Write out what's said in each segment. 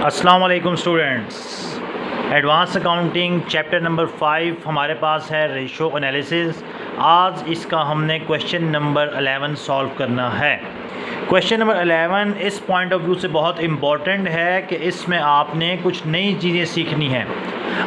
अस्सलाम वालेकुम students. Advance accounting chapter number 5 हमारे पास है रेशो एनालिसिस। आज इसका हमने क्वेश्चन नंबर 11 सॉल्व करना है। क्वेश्चन नंबर 11 इस पॉइंट ऑफ व्यू से बहुत इम्पॉर्टेंट है कि इसमें आपने कुछ नई चीज़ें सीखनी हैं।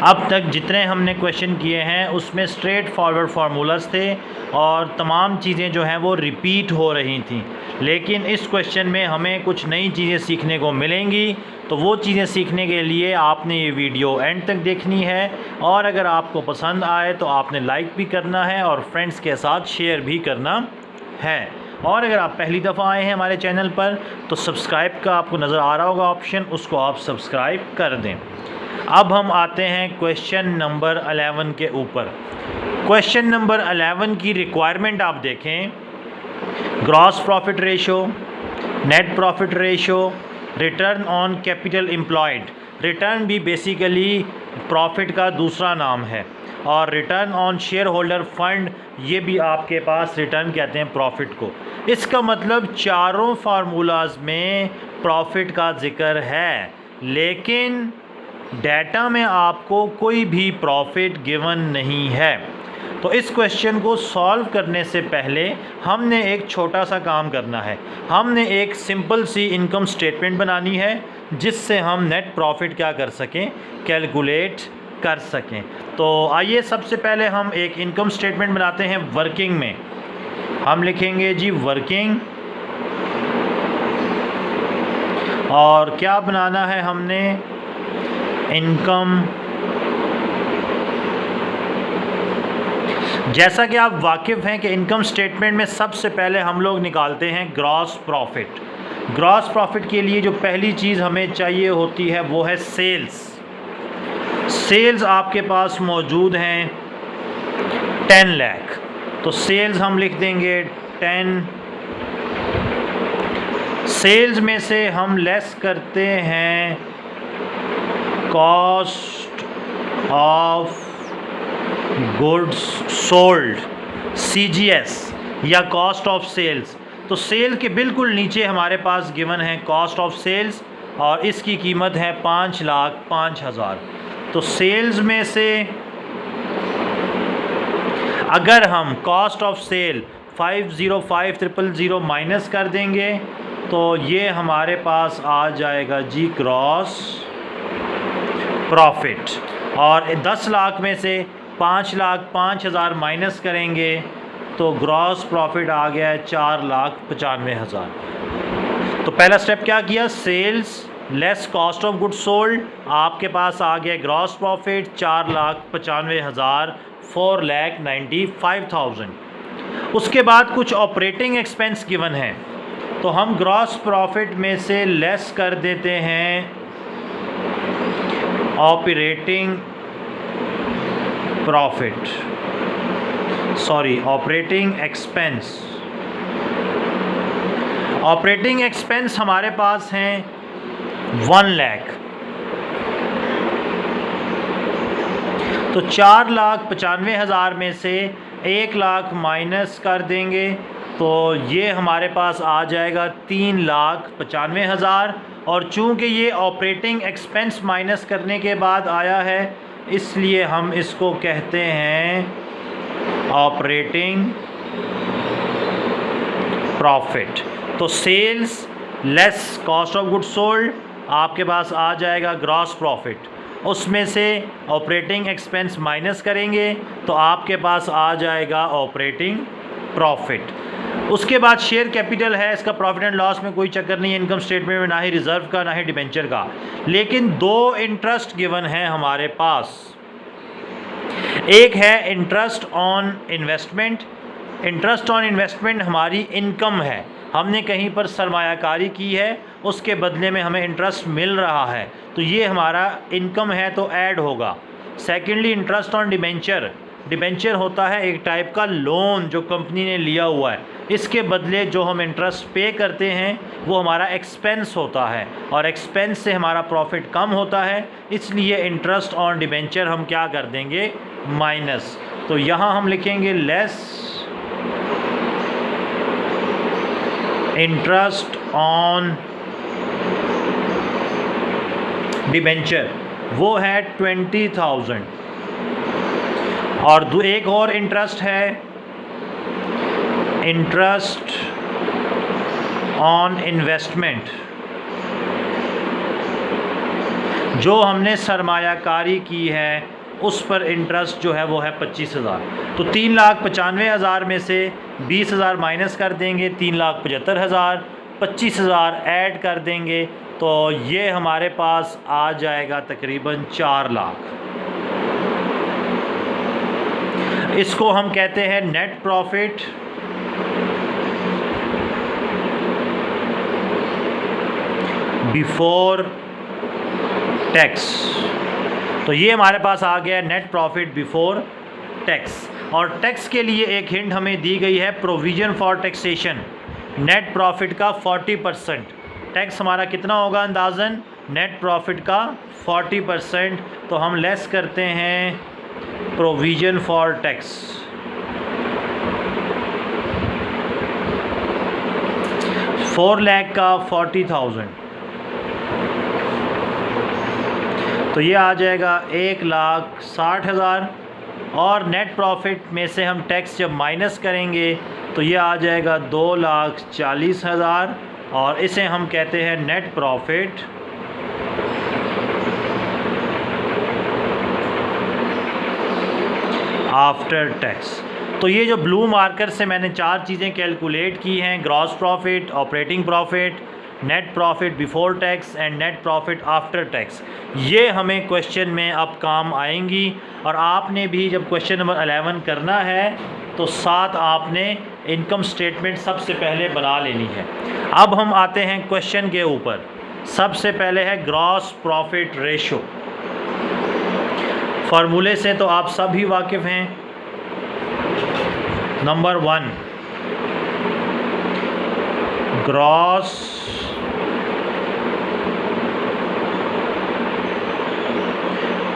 अब तक जितने हमने क्वेश्चन किए हैं उसमें स्ट्रेट फॉरवर्ड फार्मूलाज थे और तमाम चीज़ें जो हैं वो रिपीट हो रही थी, लेकिन इस क्वेश्चन में हमें कुछ नई चीज़ें सीखने को मिलेंगी। तो वो चीज़ें सीखने के लिए आपने ये वीडियो एंड तक देखनी है और अगर आपको पसंद आए तो आपने लाइक भी करना है और फ्रेंड्स के साथ शेयर भी करना है। और अगर आप पहली दफ़ा आए हैं हमारे चैनल पर तो सब्सक्राइब का आपको नज़र आ रहा होगा ऑप्शन, उसको आप सब्सक्राइब कर दें। अब हम आते हैं क्वेश्चन नंबर 11 के ऊपर। क्वेश्चन नंबर 11 की रिक्वायरमेंट आप देखें। Gross profit ratio, net profit ratio, return on capital employed. Return भी बेसिकली प्रॉफिट का दूसरा नाम है और return on share holder fund, ये भी आपके पास रिटर्न कहते हैं प्रॉफिट को। इसका मतलब चारों फार्मूलाज में प्रॉफिट का जिक्र है, लेकिन डाटा में आपको कोई भी प्रॉफिट गिवन नहीं है। तो इस क्वेश्चन को सॉल्व करने से पहले हमने एक छोटा सा काम करना है। हमने एक सिंपल सी इनकम स्टेटमेंट बनानी है जिससे हम नेट प्रॉफिट क्या कर सकें, कैलकुलेट कर सकें। तो आइए सबसे पहले हम एक इनकम स्टेटमेंट बनाते हैं वर्किंग में। हम लिखेंगे जी वर्किंग, और क्या बनाना है हमने, इनकम। जैसा कि आप वाकिफ़ हैं कि इनकम स्टेटमेंट में सबसे पहले हम लोग निकालते हैं ग्रॉस प्रॉफिट। ग्रॉस प्रॉफिट के लिए जो पहली चीज़ हमें चाहिए होती है वो है सेल्स। सेल्स आपके पास मौजूद हैं 10 लाख, तो सेल्स हम लिख देंगे 10। सेल्स में से हम लेस करते हैं cost of goods sold, CGS या कॉस्ट ऑफ सेल्स। तो सेल के बिल्कुल नीचे हमारे पास गिवन है कॉस्ट ऑफ सेल्स और इसकी कीमत है 5,05,000। तो सेल्स में से अगर हम कॉस्ट ऑफ सेल 505,000 माइनस कर देंगे तो ये हमारे पास आ जाएगा जी ग्रॉस प्रॉफिट। और 10 लाख में से 5,05,000 माइनस करेंगे तो ग्रॉस प्रॉफिट आ गया है 4,95,000। तो पहला स्टेप क्या किया, sales less cost of goods sold, आपके पास आ गया ग्रॉस प्रॉफिट 4,95,000, 4,95,000। उसके बाद कुछ ऑपरेटिंग एक्सपेंस गिवन है, तो हम ग्रॉस प्रॉफिट में से लेस कर देते हैं operating profit, sorry operating expense. Operating expense हमारे पास हैं 1 लाख, तो 4,95,000 में से 1 लाख माइनस कर देंगे तो ये हमारे पास आ जाएगा 3,95,000। और चूंकि ये ऑपरेटिंग एक्सपेंस माइनस करने के बाद आया है इसलिए हम इसको कहते हैं ऑपरेटिंग प्रॉफिट। तो sales less cost of goods sold आपके पास आ जाएगा ग्रॉस प्रॉफिट, उसमें से ऑपरेटिंग एक्सपेंस माइनस करेंगे तो आपके पास आ जाएगा ऑपरेटिंग प्रॉफिट। उसके बाद शेयर कैपिटल है, इसका प्रॉफिट एंड लॉस में कोई चक्कर नहीं है इनकम स्टेटमेंट में, ना ही रिजर्व का ना ही डिबेंचर का। लेकिन 2 इंटरेस्ट गिवन है हमारे पास। एक है interest on investment. Interest on investment हमारी इनकम है, हमने कहीं पर सरमायाकारी की है, उसके बदले में हमें इंटरेस्ट मिल रहा है, तो ये हमारा इनकम है तो ऐड होगा। Secondly interest on debenture. Debenture होता है एक टाइप का लोन जो कंपनी ने लिया हुआ है, इसके बदले जो हम इंटरेस्ट पे करते हैं वो हमारा एक्सपेंस होता है और एक्सपेंस से हमारा प्रॉफिट कम होता है, इसलिए इंटरेस्ट ऑन डिबेंचर हम क्या कर देंगे, माइनस। तो यहाँ हम लिखेंगे लेस इंटरेस्ट ऑन डिबेंचर, वो है 20,000। और एक और इंटरेस्ट है, इंटरेस्ट ऑन इन्वेस्टमेंट, जो हमने सरमायाकारी की है उस पर इंटरेस्ट जो है वो है 25,000। तो 3,95,000 में से 20,000 माइनस कर देंगे, 3,75,000, 25,000 ऐड कर देंगे, तो ये हमारे पास आ जाएगा तकरीबन 4 लाख। इसको हम कहते हैं नेट प्रॉफिट बिफोर टैक्स। तो ये हमारे पास आ गया नेट प्रॉफिट बिफोर टैक्स। और टैक्स के लिए एक हिंट हमें दी गई है, provision for taxation. Net profit का 40% टैक्स हमारा कितना होगा अंदाज़न, नेट प्रॉफिट का 40%। तो हम लेस करते हैं प्रोविज़न फॉर टैक्स, 4 लाख का 40,000, तो ये आ जाएगा 1,60,000। और नेट प्रॉफिट में से हम टैक्स जब माइनस करेंगे तो ये आ जाएगा 2,40,000। और इसे हम कहते हैं नेट प्रॉफिट आफ्टर टैक्स। तो ये जो ब्लू मार्कर से मैंने 4 चीज़ें कैलकुलेट की हैं, gross profit, operating profit, net profit before tax and net profit after tax, ये हमें क्वेश्चन में अब काम आएंगी। और आपने भी जब क्वेश्चन नंबर 11 करना है तो साथ आपने इनकम स्टेटमेंट सबसे पहले बना लेनी है। अब हम आते हैं क्वेश्चन के ऊपर। सबसे पहले है ग्रॉस प्रॉफिट रेशो। फार्मूले से तो आप सब ही वाकिफ़ हैं। Number 1, gross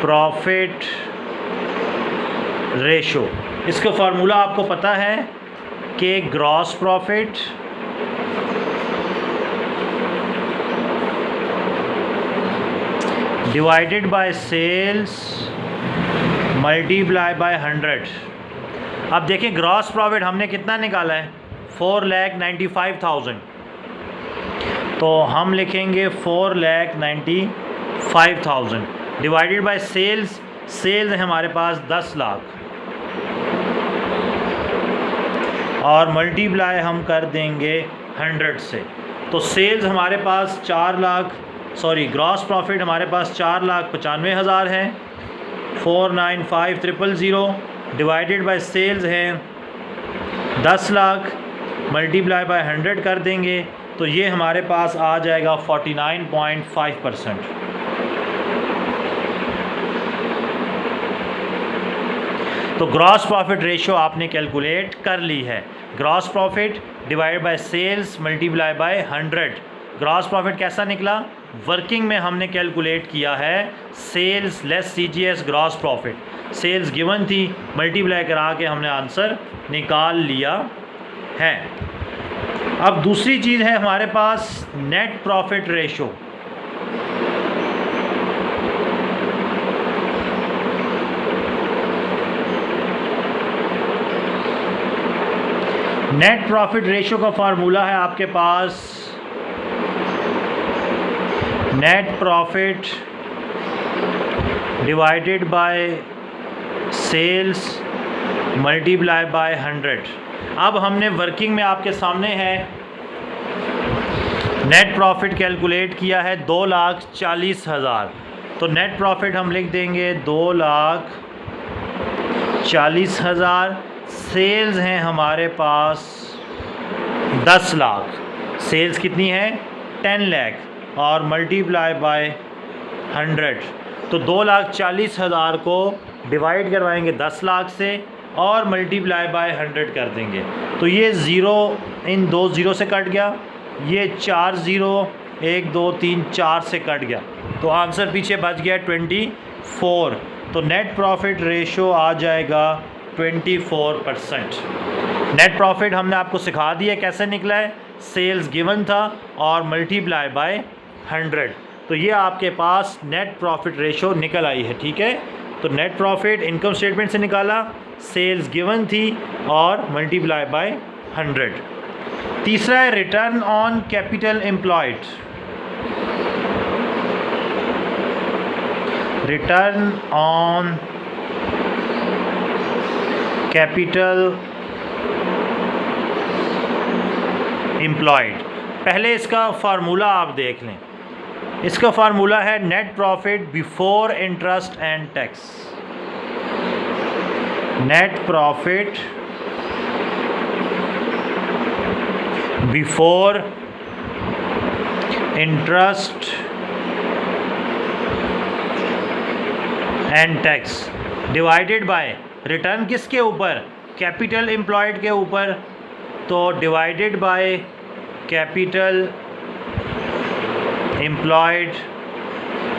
profit ratio. इसका फार्मूला आपको पता है कि gross profit divided by sales multiply by 100। अब देखिए ग्रॉस प्रॉफिट हमने कितना निकाला है, 4,95,000। तो हम लिखेंगे 4,95,000 डिवाइडेड बाय सेल्स। सेल्स है हमारे पास 10 लाख और मल्टीप्लाई हम कर देंगे 100 से। तो सेल्स हमारे पास 4 लाख, सॉरी ग्रॉस प्रॉफिट हमारे पास 4,95,000 है। 4,95,000 डिवाइडेड बाय सेल्स हैं 10 लाख, मल्टीप्लाई बाय 100 कर देंगे तो ये हमारे पास आ जाएगा 49.5%। तो ग्रॉस प्रॉफिट रेशियो आपने कैलकुलेट कर ली है। Gross profit divide by sales multiply by 100। Gross profit कैसा निकला, वर्किंग में हमने कैलकुलेट किया है sales less CGS gross profit. Sales given थी, मल्टीप्लाई करा के हमने आंसर निकाल लिया है। अब दूसरी चीज़ है हमारे पास net profit ratio. Net profit ratio का फार्मूला है आपके पास net profit divided by sales multiply by 100। अब हमने वर्किंग में आपके सामने है नेट प्रॉफिट कैलकुलेट किया है 2,40,000। तो नेट प्रॉफिट हम लिख देंगे 2,40,000। सेल्स हैं हमारे पास 10 लाख, सेल्स कितनी है 10 लाख और मल्टीप्लाई बाय 100। तो 2,40,000 को डिवाइड करवाएंगे 10 लाख से और मल्टीप्लाई बाय 100 कर देंगे। तो ये ज़ीरो इन 2 ज़ीरो से कट गया, ये 4 ज़ीरो 1 2 3 4 से कट गया, तो आंसर पीछे बच गया 24। तो नेट प्रॉफिट रेशो आ जाएगा 24%। नेट प्रॉफिट हमने आपको सिखा दिया कैसे निकला है, सेल्स गिवन था और मल्टीप्लाई बाय 100। तो ये आपके पास नेट प्रॉफिट रेशो निकल आई है। ठीक है, तो नेट प्रॉफिट इनकम स्टेटमेंट से निकाला, सेल्स गिवन थी और मल्टीप्लाई बाय 100। तीसरा है return on capital employed. Return on capital employed, पहले इसका फार्मूला आप देख लें। इसका फार्मूला है net profit before interest and tax. Net profit before interest and tax divided by return किसके ऊपर, कैपिटल एम्प्लॉयड के ऊपर, तो divided by capital employed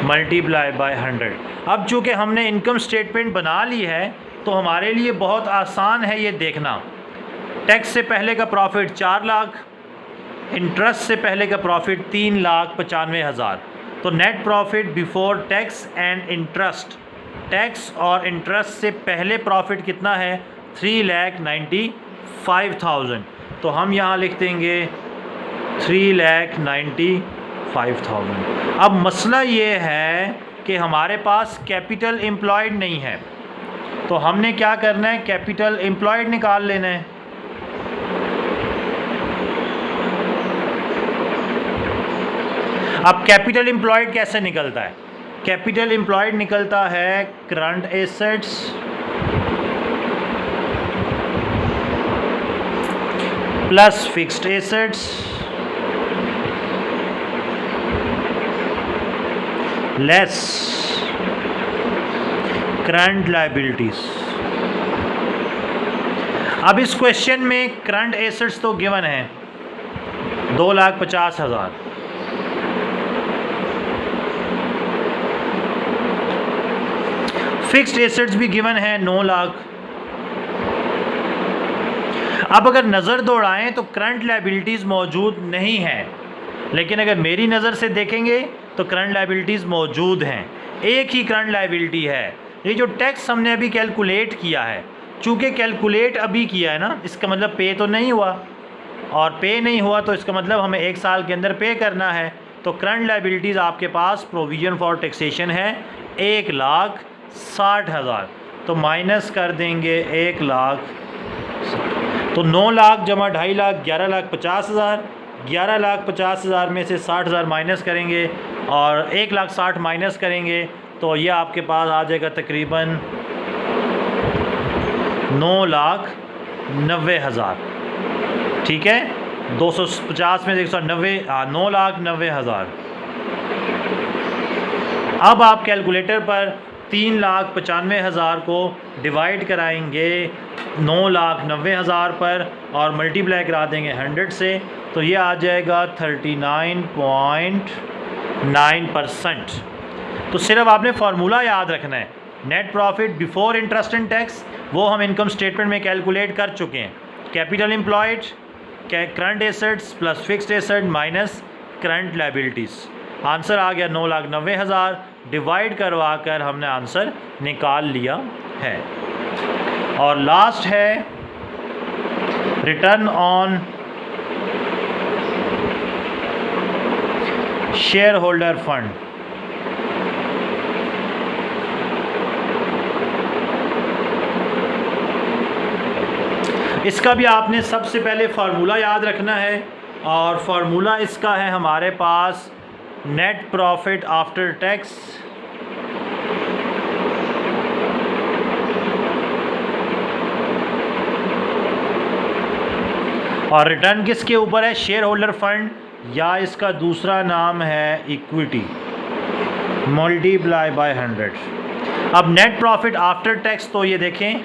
multiply by 100। अब चूँकि हमने इनकम स्टेटमेंट बना ली है तो हमारे लिए बहुत आसान है ये देखना। टैक्स से पहले का प्रॉफिट 4 लाख, इंटरेस्ट से पहले का प्रॉफिट 3,95,000, तो net profit before tax and interest, tax और इंटरेस्ट से पहले प्रॉफिट कितना है 3,95,000, तो हम यहाँ लिख देंगे 3,95,000। अब मसला ये है कि हमारे पास कैपिटल एम्प्लॉयड नहीं है, तो हमने क्या करना है, कैपिटल एम्प्लॉयड निकाल लेना है। अब कैपिटल एम्प्लॉयड कैसे निकलता है, कैपिटल एम्प्लॉयड निकलता है current assets plus fixed assets less current liabilities. अब इस क्वेश्चन में करंट एसेट्स तो गिवन है 2,50,000, फिक्स्ड एसेट्स भी गिवन है 9 लाख। अब अगर नज़र दौड़ाएं तो करंट लायबिलिटीज़ मौजूद नहीं है, लेकिन अगर मेरी नज़र से देखेंगे तो करंट लायबिलिटीज़ मौजूद हैं। एक ही करंट लायबिलिटी है, ये जो टैक्स हमने अभी कैलकुलेट किया है, चूँकि कैलकुलेट अभी किया है ना, इसका मतलब पे तो नहीं हुआ, और पे नहीं हुआ तो इसका मतलब हमें 1 साल के अंदर पे करना है। तो करंट लायबिलिटीज़ आपके पास प्रोविज़न फॉर टैक्सेशन है 1,60,000, तो माइनस कर देंगे 1 लाख, तो 9 लाख जमा 2.5 लाख 11,50,000, 11,50,000 में से 60,000 माइनस करेंगे और 1,60,000 माइनस करेंगे तो ये आपके पास आ जाएगा तकरीबन 9,90,000। ठीक है, 250 में 190, 9,90,000। अब आप कैलकुलेटर पर 3,95,000 को डिवाइड कराएंगे 9,90,000 पर और मल्टीप्लाई करा देंगे 100 से, तो ये आ जाएगा 39.9%। तो सिर्फ आपने फार्मूला याद रखना है, net profit before interest and tax, वो हम इनकम स्टेटमेंट में कैलकुलेट कर चुके हैं। Capital employed, current assets plus fixed asset minus current liabilities, answer आ गया 9,90,000। डिवाइड करवा कर हमने आंसर निकाल लिया है। और लास्ट है return on share holder fund. इसका भी आपने सबसे पहले फार्मूला याद रखना है, और फार्मूला इसका है हमारे पास नेट प्रॉफिट आफ्टर टैक्स और रिटर्न किसके ऊपर है, शेयर होल्डर फंड, या इसका दूसरा नाम है इक्विटी, मल्टीप्लाई बाय 100। अब नेट प्रॉफिट आफ्टर टैक्स, तो ये देखें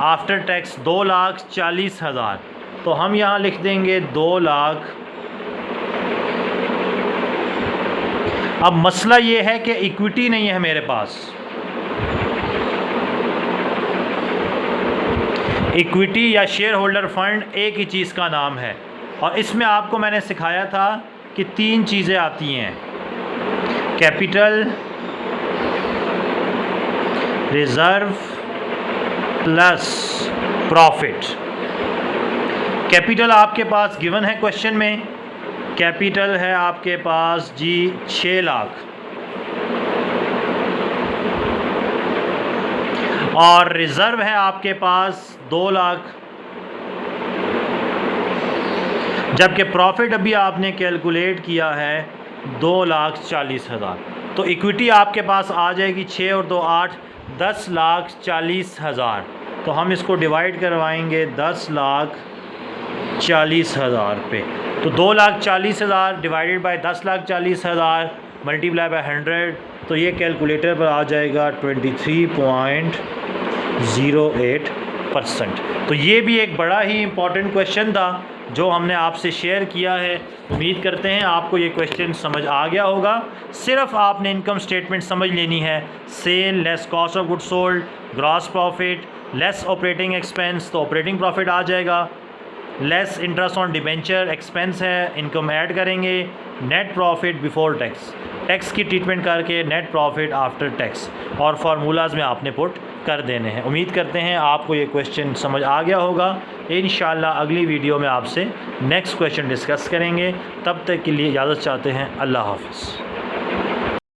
आफ्टर टैक्स 2,40,000, तो हम यहाँ लिख देंगे 2 लाख। अब मसला ये है कि इक्विटी नहीं है मेरे पास, इक्विटी या शेयर होल्डर फंड एक ही चीज़ का नाम है, और इसमें आपको मैंने सिखाया था कि 3 चीज़ें आती हैं। Capital reserve plus profit. Capital आपके पास गिवन है क्वेश्चन में, कैपिटल है आपके पास जी 6 लाख और रिजर्व है आपके पास 2 लाख, जबकि प्रॉफिट अभी आपने कैलकुलेट किया है 2,40,000। तो इक्विटी आपके पास आ जाएगी 6 और 2 8, 10,40,000। तो हम इसको डिवाइड करवाएंगे 10,40,000 पे। तो 2,40,000 डिवाइडेड बाय 10,40,000 मल्टीप्लाई बाय 100, तो ये कैलकुलेटर पर आ जाएगा 23.08%। तो ये भी एक बड़ा ही इम्पॉर्टेंट क्वेश्चन था जो हमने आपसे शेयर किया है। उम्मीद करते हैं आपको ये क्वेश्चन समझ आ गया होगा। सिर्फ आपने इनकम स्टेटमेंट समझ लेनी है, sale less cost of good sold, gross profit less operating expense, तो ऑपरेटिंग प्रॉफिट आ जाएगा, less interest on debenture expense है, इनकम ऐड करेंगे, net profit before tax, tax की ट्रीटमेंट करके नेट प्रॉफिट आफ्टर टैक्स, और फार्मूलाज में आपने पुट कर देने हैं। उम्मीद करते हैं आपको ये क्वेश्चन समझ आ गया होगा। इंशाल्लाह अगली वीडियो में आपसे नेक्स्ट क्वेश्चन डिस्कस करेंगे। तब तक के लिए इजाज़त चाहते हैं। अल्लाह हाफ़िज़।